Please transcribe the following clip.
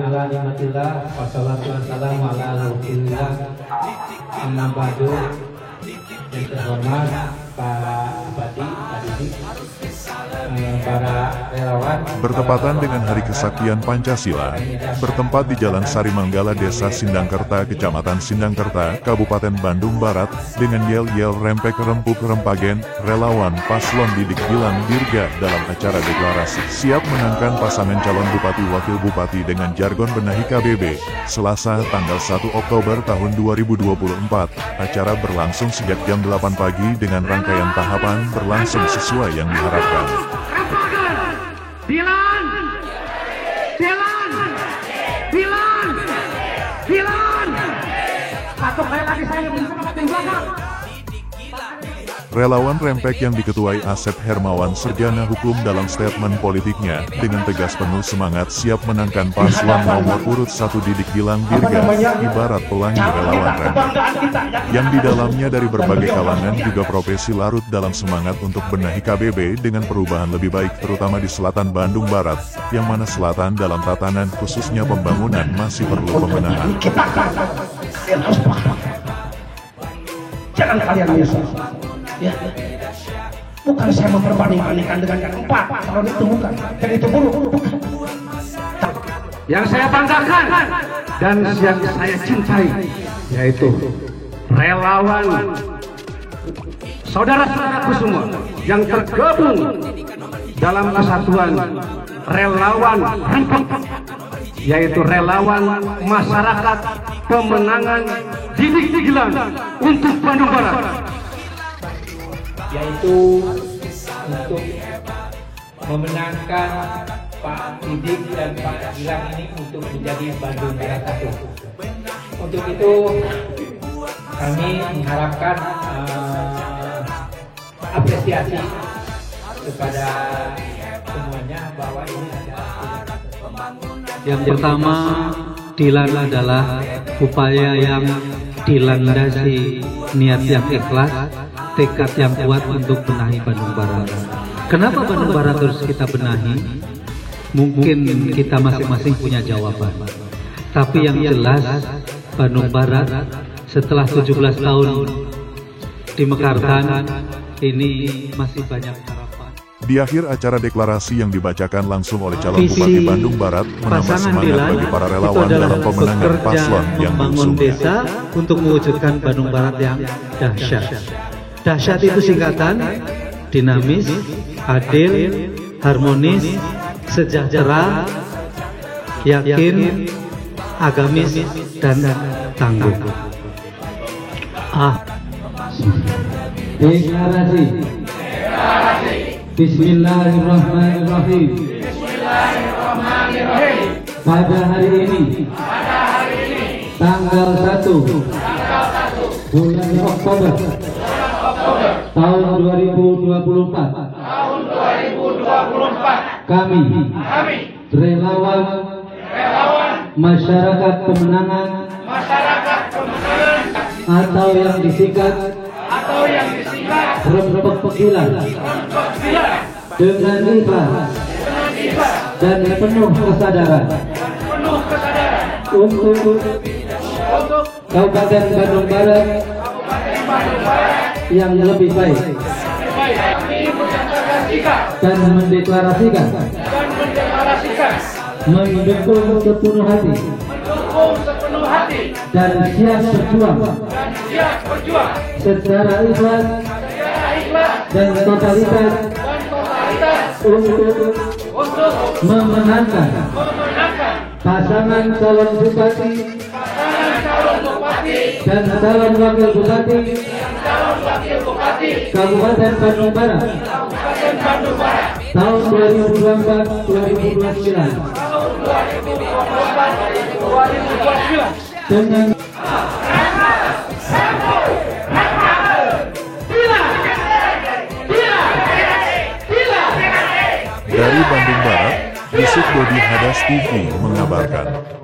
ala nikmatillah wassalatu wassalamu ala rasulillah. Amma ba'du. Yang terhormat para bupati, Pak Didik, para relawan. Bertepatan dengan Hari Kesaktian Pancasila, bertempat di Jalan Sarimanggala, Desa Sindangkerta, Kecamatan Sindangkerta, Kabupaten Bandung Barat, dengan yel-yel rempek rempuk rempagen, relawan paslon Didik Gilang Dirga dalam acara deklarasi siap menangkan pasangan calon Bupati Wakil Bupati dengan jargon benahi KBB, Selasa tanggal 1 Oktober tahun 2024. Acara berlangsung sejak jam 8 pagi dengan rangkaian tahapan berlangsung sesuai yang diharapkan. Dilan! Satu kali lagi saya bisa dapetin belakang. Relawan rempek yang diketuai Asep Hermawan Serjana Hukum dalam statement politiknya dengan tegas penuh semangat siap menangkan paslon nomor urut 1 Didik Gilang Dirga, ibarat pelangi relawan rempek yang di dalamnya dari berbagai kalangan juga profesi larut dalam semangat untuk benahi KBB dengan perubahan lebih baik terutama di selatan Bandung Barat, yang mana selatan dalam tatanan khususnya pembangunan masih perlu pembenahan. Jangan kalian menyesal. Ya, bukan saya memperbanding-bandingkan dengan yang empat calon itu, bukan. Dan itu buruk, bukan. Yang saya banggakan dan yang saya cintai yaitu relawan saudara-saudaraku semua yang tergabung dalam kesatuan relawan rempek, yaitu relawan masyarakat pemenangan Didik Gilang untuk Bandung Barat, yaitu untuk memenangkan Pak Didik dan Pak Gilang ini untuk menjadi Bandung Barat 1. Untuk itu kami mengharapkan apresiasi kepada semuanya bahwa ini adalah yang pertama, Dilan adalah upaya yang dilandasi niat yang ikhlas, tekad yang kuat untuk benahi Bandung Barat. Kenapa Bandung Barat harus kita benahi? Mungkin kita masing-masing punya jawaban. Tapi yang jelas, Bandung Barat setelah 17 tahun dimekarkan, ini masih banyak harapan. Di akhir acara deklarasi yang dibacakan langsung oleh calon Bupati Bandung Barat menambah semangat bagi para relawan dalam pemenangan paslon yang membangun diusungnya. desa untuk mewujudkan Bandung Barat yang dahsyat. Dahsyat itu singkatan, dinamis, adil, harmonis, sejahtera, yakin, agamis, dan tangguh. Deklarasi. Bismillahirrahmanirrahim. Pada hari ini, tanggal 1 bulan Oktober tahun 2024, kami relawan masyarakat pemenangan atau yang disingkat rempek pegilan dengan ikhlas dan penuh kesadaran untuk Kabupaten Bandung Barat yang lebih baik, dan mendeklarasikan mendukung sepenuh hati dan siap berjuang secara ikhlas dan totalitas untuk memenangkan pasangan calon bupati dan calon wakil bupati Kabupaten Bandung Barat tahun 2024-2029 dengan Dari Bandung Barat, Yusuf Dodi Hadas TV mengabarkan.